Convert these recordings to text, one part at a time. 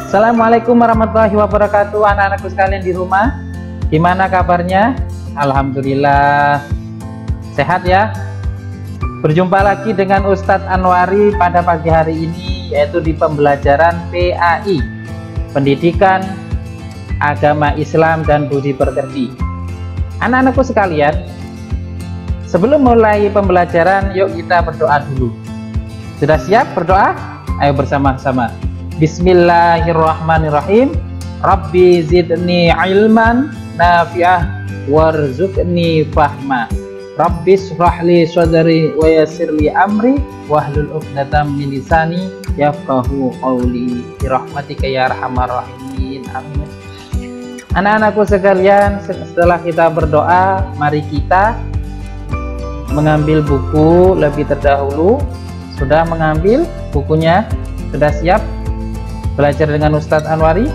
Assalamualaikum warahmatullahi wabarakatuh. Anak-anakku sekalian di rumah, gimana kabarnya? Alhamdulillah sehat ya. Berjumpa lagi dengan Ustadz Anwari pada pagi hari ini, yaitu di pembelajaran PAI, Pendidikan Agama Islam dan Budi Pekerti. Anak-anakku sekalian, sebelum mulai pembelajaran, yuk kita berdoa dulu. Sudah siap berdoa? Ayo bersama-sama. Bismillahirrahmanirrahim. Rabbi zidni ilman nafi'ah warzuqni fahma. Rabbi shrahli sadri wa yassirli amri wahlul 'uqdatam min lisani yafqahu qawli birahmatika ya arhamar rahimin. Amin. Anak-anakku sekalian, setelah kita berdoa, mari kita mengambil buku lebih terdahulu. Sudah mengambil bukunya? Sudah siap belajar dengan Ustadz Anwari?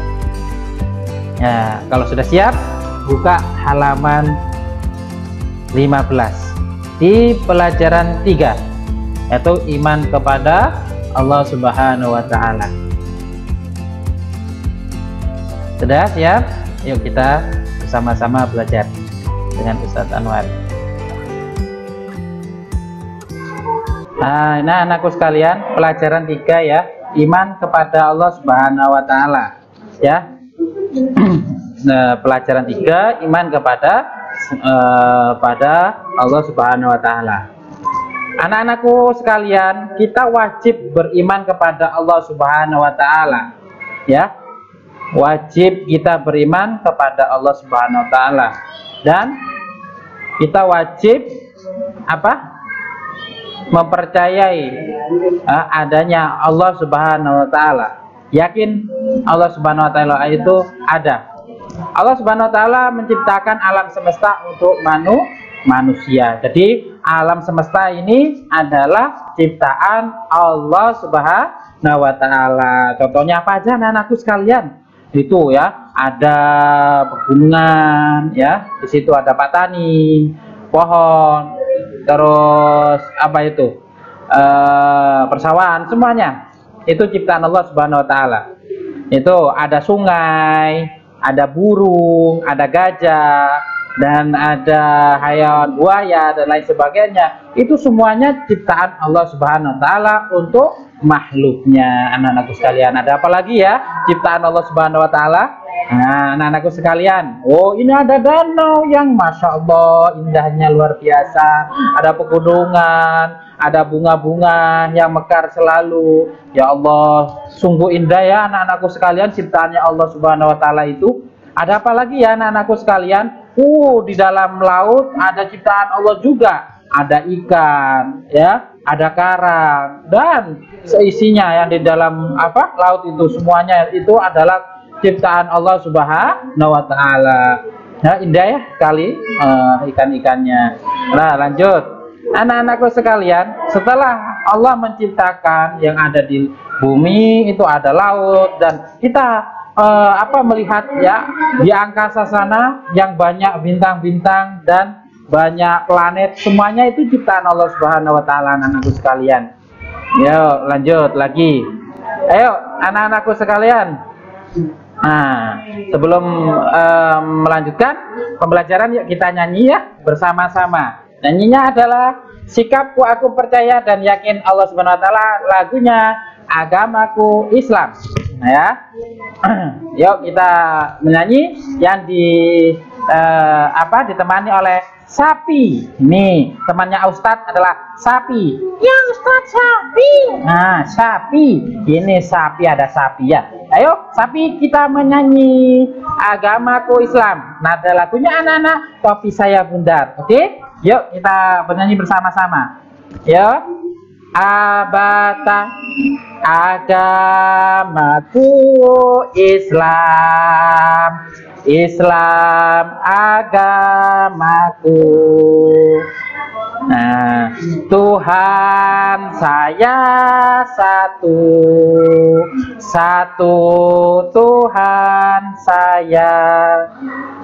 Ya, kalau sudah siap, buka halaman 15 di pelajaran 3, yaitu iman kepada Allah Subhanahu wa Ta'ala. Sudah siap? Yuk kita bersama-sama belajar dengan Ustadz Anwari. Nah, anakku sekalian, pelajaran 3 ya, iman kepada Allah Subhanahu wa Ta'ala ya. Nah, pelajaran 3, iman kepada Allah Subhanahu wa Ta'ala. Anak-anakku sekalian, kita wajib beriman kepada Allah Subhanahu wa Ta'ala ya. Wajib kita beriman kepada Allah Subhanahu wa Ta'ala, dan kita wajib apa? Mempercayai adanya Allah Subhanahu wa Ta'ala. Yakin Allah Subhanahu wa Ta'ala itu ada. Allah Subhanahu wa Ta'ala menciptakan alam semesta untuk manusia. Jadi alam semesta ini adalah ciptaan Allah Subhanahu wa Ta'ala. Contohnya apa aja anak-anakku sekalian? Itu ya, ada pegunungan ya, di situ ada patani, pohon, terus apa itu, persawahan, semuanya itu ciptaan Allah Subhanahu wa Ta'ala. Itu ada sungai, ada burung, ada gajah, dan ada hayawan buaya dan lain sebagainya. Itu semuanya ciptaan Allah Subhanahu wa Ta'ala untuk makhluknya. Anak-anakku sekalian, ada apa lagi ya ciptaan Allah Subhanahu wa Ta'ala? Nah, anak-anakku sekalian, oh ini ada danau yang Masya Allah indahnya luar biasa, ada pegunungan, ada bunga-bunga yang mekar selalu. Ya Allah, sungguh indah ya anak-anakku sekalian ciptaannya Allah Subhanahu wa Ta'ala itu. Ada apa lagi ya anak-anakku sekalian? Di dalam laut ada ciptaan Allah juga, ada ikan ya, ada karang, dan seisinya yang di dalam laut itu semuanya itu adalah ciptaan Allah Subhanahu wa Ta'ala. Nah, indah ya kali ikan-ikannya. Nah, lanjut. Anak-anakku sekalian, setelah Allah menciptakan yang ada di bumi, itu ada laut, dan kita melihat ya di angkasa sana yang banyak bintang-bintang dan banyak planet, semuanya itu ciptaan Allah Subhanahu wa Ta'ala. Anak-anakku sekalian, yuk lanjut lagi. Ayo anak-anakku sekalian. Nah, sebelum melanjutkan pembelajaran, yuk kita nyanyi ya bersama-sama. Nyanyinya adalah Sikapku Aku Percaya dan Yakin Allah Subhanahu wa Ta'ala, lagunya Agamaku Islam. Nah, ya. Yuk kita menyanyi yang ditemani oleh Sapi. Ini temannya Ustadz adalah Sapi. Ya Ustadz, Sapi. Nah, Sapi. Ini Sapi, ada Sapi ya. Ayo Sapi, kita menyanyi Agamaku Islam. Nada lagunya anak-anak Topi Saya Bundar. Oke? Yuk kita bernyanyi bersama-sama. Yuk. Abata agamaku Islam, Islam agamaku. Nah, Tuhan saya satu, satu Tuhan saya.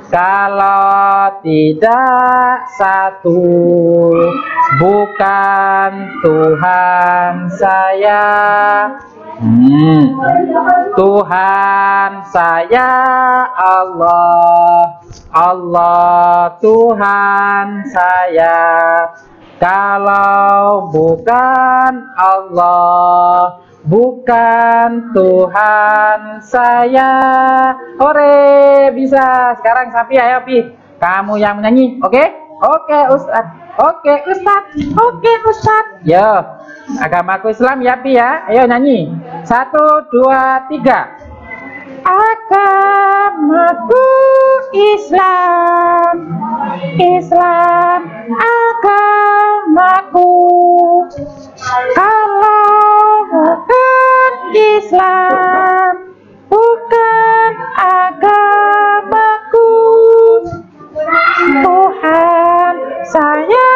Kalau tidak satu, bukan Tuhan saya. Tuhan saya Allah, Allah Tuhan saya. Kalau bukan Allah, bukan Tuhan saya. Hore, bisa. Sekarang Sapi, ayo Pi, kamu yang menyanyi, oke? Oke Ustadz, oke Ustadz, oke Ustadz. Yo, agamaku Islam ya Pi ya. Ayo nyanyi. 1, 2, 3. Agamaku Islam, Islam agamaku. Kalau bukan Islam, bukan agamaku. Tuhan saya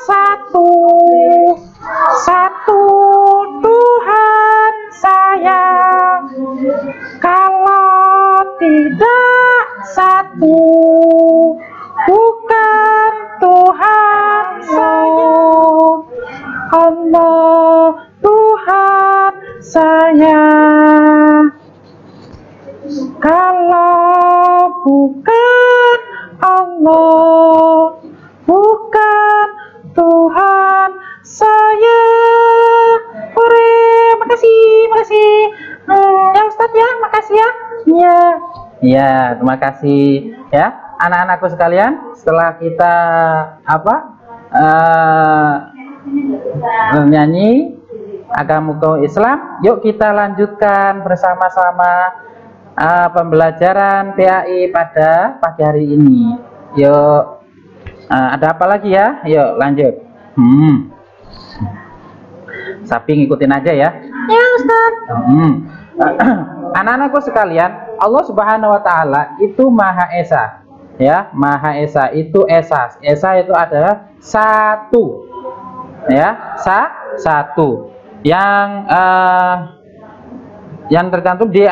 satu, satu Tuhan saya. Kalau tidak satu, bukan Tuhan saya. Allah Tuhan saya. Kalau bukan Allah, bukan Tuhan saya. Hore, makasih, makasih. Ya Ustadz ya, makasih ya. Iya. Iya, terima kasih ya anak-anakku sekalian. Setelah kita nyanyi agamaku Islam, yuk kita lanjutkan bersama-sama pembelajaran PAI pada pagi hari ini. Yuk, ada apa lagi ya? Yuk lanjut. Sapi ngikutin aja ya. Ya Ustaz. Anak-anakku sekalian, Allah Subhanahu Wa Taala itu Maha Esa, ya. Maha Esa itu esa. Esa itu adalah satu, ya. Satu. Yang tergantung di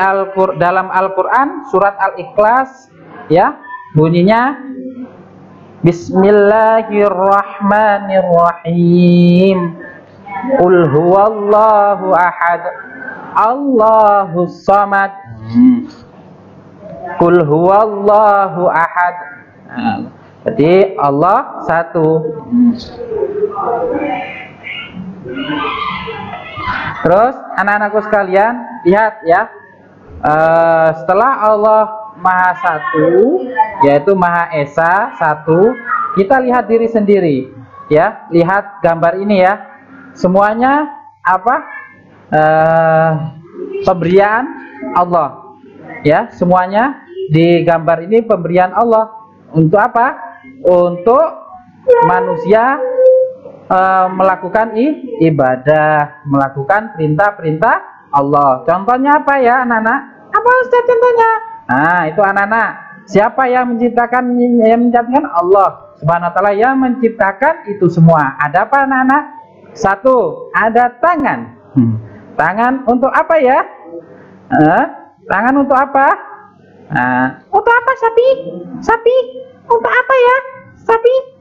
dalam Al-Quran surat Al-Ikhlas, ya, bunyinya Bismillahirrahmanirrahim. Qul huwallahu ahad, Allahus samad. Qul huwallahu ahad. Jadi Allah satu. Terus anak-anakku sekalian, lihat ya, setelah Allah Maha Satu, yaitu Maha Esa satu, kita lihat diri sendiri ya. Lihat gambar ini ya, semuanya apa? Pemberian Allah ya, semuanya di gambar ini pemberian Allah. Untuk apa? Untuk manusia melakukan ibadah, melakukan perintah-perintah Allah. Contohnya apa ya anak-anak? Apa Ustaz contohnya? Nah, itu anak-anak. Siapa yang menciptakan? Yang menciptakan Allah Subhanahu Wa Taala yang menciptakan itu semua. Ada apa anak-anak? Satu, ada tangan. Tangan untuk apa ya? Tangan untuk apa? Untuk apa Sapi? Sapi untuk apa ya? Sapi?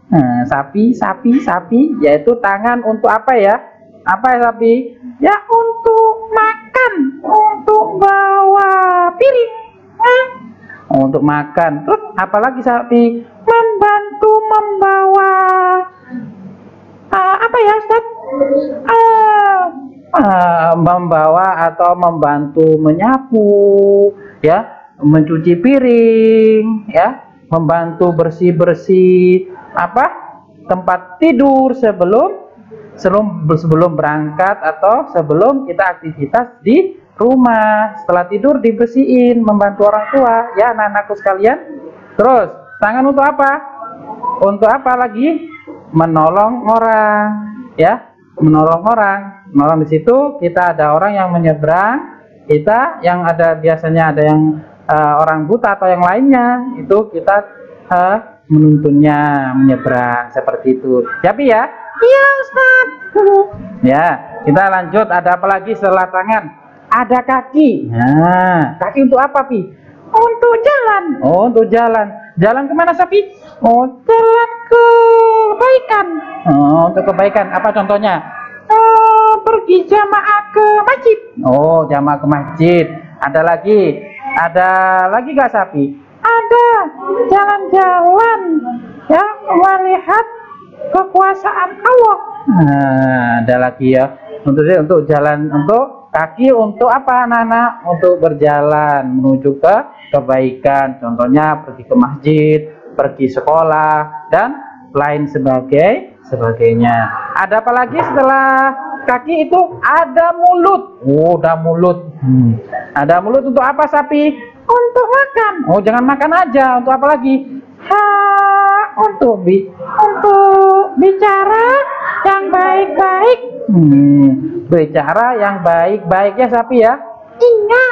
Sapi, yaitu tangan untuk apa ya? Apa ya Sapi? Ya untuk makan, untuk bawa piring. Untuk makan. Terus apalagi Sapi? Membantu membawa apa ya Ustaz? Membawa atau membantu menyapu, ya, mencuci piring, ya, membantu bersih-bersih apa? Tempat tidur sebelum berangkat atau sebelum kita aktivitas di rumah. Setelah tidur dibersihin, membantu orang tua, ya anak-anakku sekalian. Terus tangan untuk apa? Untuk apa lagi? Menolong orang, ya, menolong orang. Menolong di situ kita ada orang yang menyeberang, kita yang ada biasanya ada yang orang buta atau yang lainnya, itu kita menuntunnya menyeberang seperti itu. Tapi ya, iya Ustaz. Ya, kita lanjut. Ada apa lagi setelah tangan? Ada kaki. Nah, kaki untuk apa Pi? Untuk jalan. Oh, untuk jalan. Jalan kemana Sapi? Oh, jalan ke kebaikan. Oh, untuk kebaikan. Apa contohnya? Pergi pergi jamaah ke masjid. Oh, jamaah ke masjid. Ada lagi gak sapi? Ada jalan-jalan ya, melihat kekuasaan Allah. Nah, ada lagi ya. Untuk jalan, untuk kaki, untuk apa anak-anak? Untuk berjalan menuju ke kebaikan. Contohnya pergi ke masjid, pergi sekolah, dan lain sebagainya. Ada apa lagi setelah kaki itu? Ada mulut. Oh, ada mulut. Ada mulut untuk apa sapi? Untuk makan. Oh, jangan makan aja. Untuk apa lagi? Untuk bicara yang baik-baik. Bicara yang baik-baik ya sapi ya. Iya.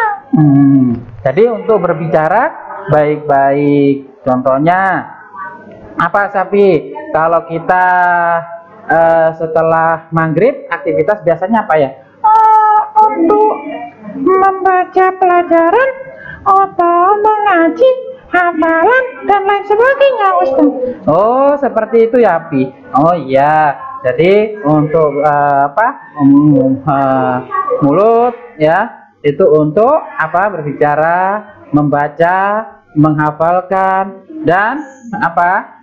Jadi untuk berbicara baik-baik. Contohnya apa sapi? Kalau kita setelah maghrib aktivitas biasanya apa ya? Untuk membaca pelajaran atau mengaji, hafalan dan lain sebagainya, Ustaz. Oh, seperti itu ya, Pi. Oh iya. Jadi untuk mulut ya, itu untuk apa? Berbicara, membaca, menghafalkan dan apa?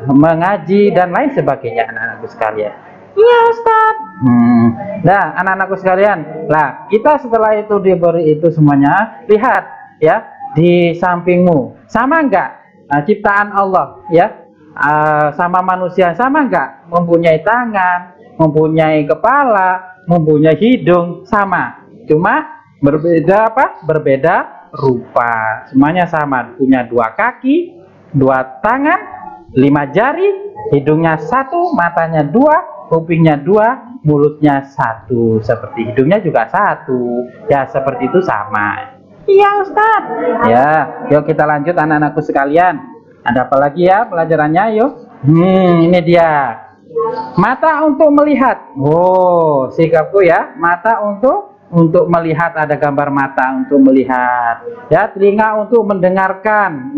Mengaji dan lain sebagainya, anak-anakku sekalian. Iya, Ustaz. Nah, anak-anakku sekalian, lah kita setelah itu diberi itu semuanya, lihat ya di sampingmu, sama enggak ciptaan Allah ya, sama manusia sama enggak, mempunyai tangan, mempunyai kepala, mempunyai hidung, sama, cuma berbeda apa? Berbeda rupa. Semuanya sama, punya 2 kaki, 2 tangan, 5 jari, hidungnya 1, matanya 2, kupingnya 2, mulutnya 1, seperti hidungnya juga 1 ya, seperti itu sama. Iya, Ustaz. Ya, yuk kita lanjut anak-anakku sekalian. Ada apa lagi ya pelajarannya? Yuk. Ini dia. Mata untuk melihat. Oh, sikapku ya. Mata untuk melihat, ada gambar mata untuk melihat. Ya, telinga untuk mendengarkan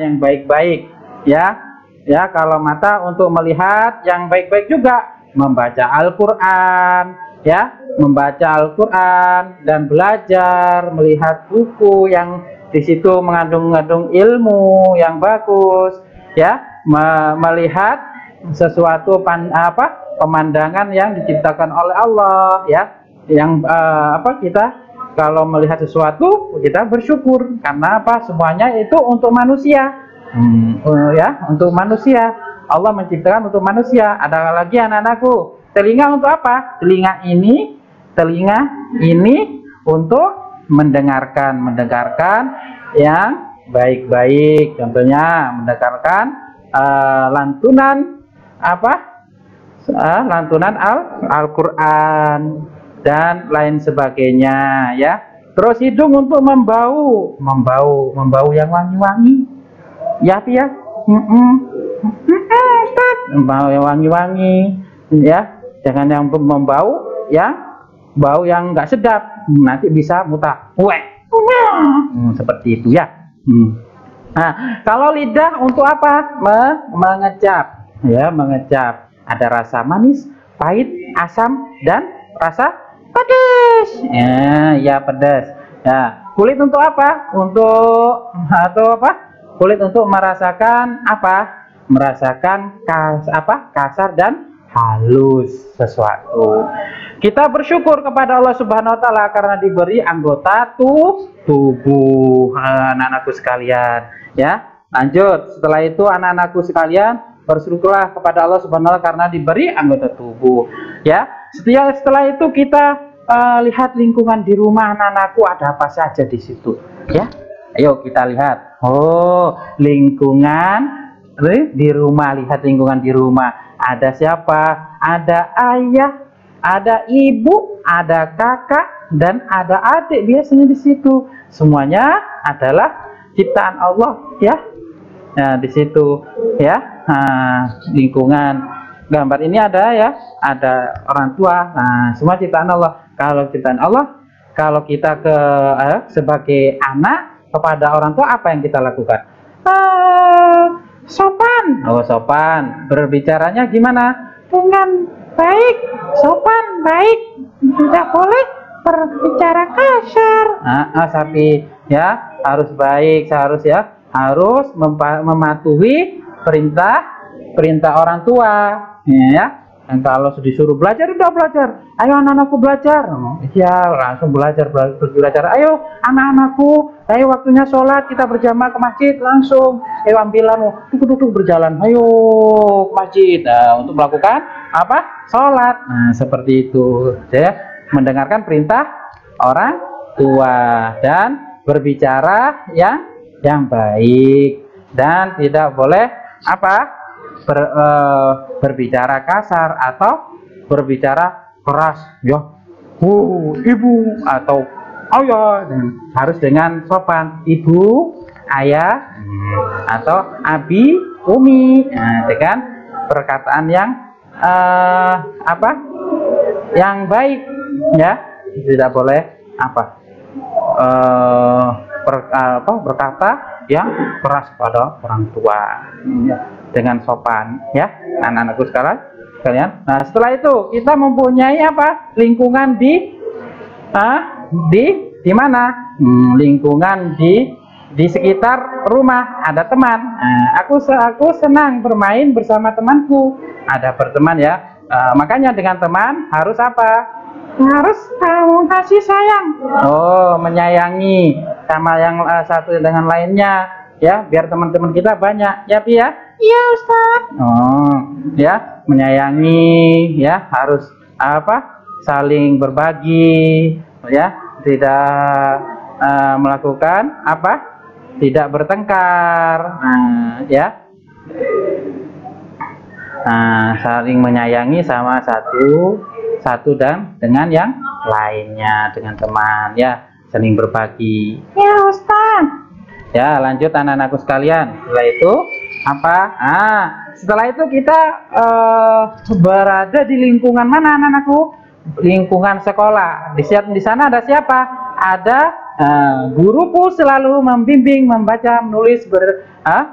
yang baik-baik. Ya. Ya, kalau mata untuk melihat yang baik-baik juga, membaca Al-Qur'an, ya, membaca Al-Qur'an dan belajar, melihat buku yang di situ mengandung ilmu yang bagus, ya, melihat sesuatu pemandangan yang diciptakan oleh Allah, ya, yang kita kalau melihat sesuatu kita bersyukur karena apa? Semuanya itu untuk manusia. Ya, untuk manusia. Allah menciptakan untuk manusia. Ada lagi anak-anakku, telinga untuk apa? Telinga ini untuk mendengarkan yang baik-baik. Contohnya mendengarkan lantunan lantunan Al-Qur'an dan lain sebagainya ya. Terus hidung untuk membau yang wangi-wangi. Ya, ya. Membau yang wangi-wangi ya. Jangan yang membau ya, bau yang enggak sedap, nanti bisa muntah. Seperti itu ya. Nah, kalau lidah untuk apa? Mengecap ya, mengecap. Ada rasa manis, pahit, asam dan rasa pedas. Ya, pedas. Ya, kulit untuk apa? Kulit untuk merasakan apa? Merasakan kasar dan halus sesuatu. Kita bersyukur kepada Allah Subhanahu wa taala karena diberi anggota tubuh, anak-anakku sekalian, ya. Lanjut, setelah itu anak-anakku sekalian, bersyukurlah kepada Allah Subhanahu wa taala karena diberi anggota tubuh, ya. Setelah itu kita lihat lingkungan di rumah anak-anakku, ada apa saja di situ, ya. Ayo kita lihat. Oh, lingkungan di rumah, lihat lingkungan di rumah. Ada siapa? Ada ayah, ada ibu, ada kakak, dan ada adik biasanya di situ. Semuanya adalah ciptaan Allah, ya. Nah, di situ, ya. Lingkungan. Gambar ini ada ya, ada orang tua. Nah, semua ciptaan Allah. Kalau ciptaan Allah, kalau kita sebagai anak kepada orang tua, apa yang kita lakukan? Sopan. Oh, sopan. Berbicaranya gimana? Dengan baik, sopan, baik. Tidak boleh berbicara kasar. Sapi ya harus baik, harus mematuhi perintah orang tua, ya. Dan kalau disuruh belajar, udah belajar. Ayo anak-anakku belajar. Ya langsung belajar. Ayo anak-anakku, ayo waktunya sholat, kita berjamaah ke masjid langsung. Ayo ambilan, duduk berjalan. Ayo ke masjid. Untuk melakukan apa? Sholat. Nah seperti itu. Ya, mendengarkan perintah orang tua dan berbicara yang baik dan tidak boleh apa? Berbicara kasar atau berbicara keras, ya, ibu atau ayah, dan harus dengan sopan, ibu, ayah, atau abi, umi, dengan perkataan yang yang baik, ya, tidak boleh berkata yang keras pada orang tua, dengan sopan, ya anak-anakku sekalian. Nah setelah itu kita mempunyai lingkungan di mana? Lingkungan di sekitar rumah, ada teman. Aku senang bermain bersama temanku, ada berteman, ya. Makanya dengan teman harus harus kasih sayang. Menyayangi sama yang satu dengan lainnya, ya, biar teman-teman kita banyak, ya Pi, ya. Iya Ustaz. Ya, menyayangi, ya, harus saling berbagi, ya, tidak melakukan tidak bertengkar, ya. Saling menyayangi sama satu dan dengan yang lainnya, dengan teman, ya, saling berbagi. Ya Ustaz. Ya, lanjut anak-anakku sekalian. Setelah itu setelah itu kita berada di lingkungan mana, anak-anakku? Lingkungan sekolah. Di sana ada siapa? Ada guruku selalu membimbing membaca, menulis,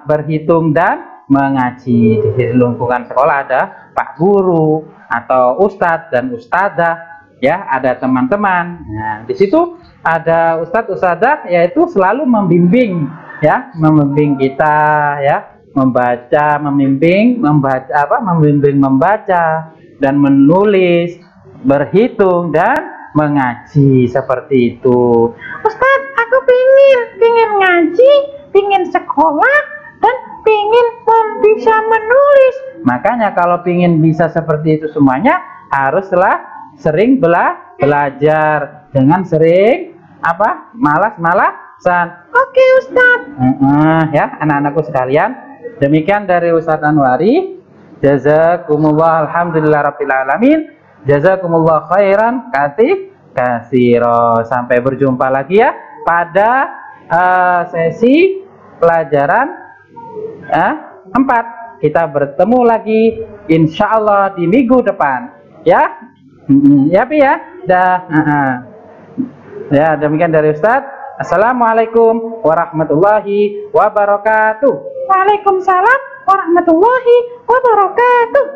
berhitung dan mengaji. Di lingkungan sekolah ada Pak Guru atau Ustadz dan Ustadzah, ya, ada teman-teman. Nah, di situ ada Ustadz Ustadzah, yaitu selalu membimbing, ya, membimbing kita, ya, membimbing membaca dan menulis, berhitung dan mengaji, seperti itu. Ustadz, aku pingin ngaji, pingin sekolah, dan pingin bisa menulis. Makanya kalau pingin bisa seperti itu semuanya, haruslah sering belajar, dengan sering malas-malasan. Oke Ustadz. Ya anak-anakku sekalian, demikian dari Ustadz Anwari. Jazakumullah, alhamdulillah rabbil alamin. Jazakumullah khairan katsiro. Sampai berjumpa lagi, ya, pada sesi pelajaran 4. Kita bertemu lagi insya Allah di minggu depan, ya. Ya Pi, ya. Ya, demikian dari Ustadz. Assalamualaikum warahmatullahi wabarakatuh. Waalaikumsalam warahmatullahi wabarakatuh.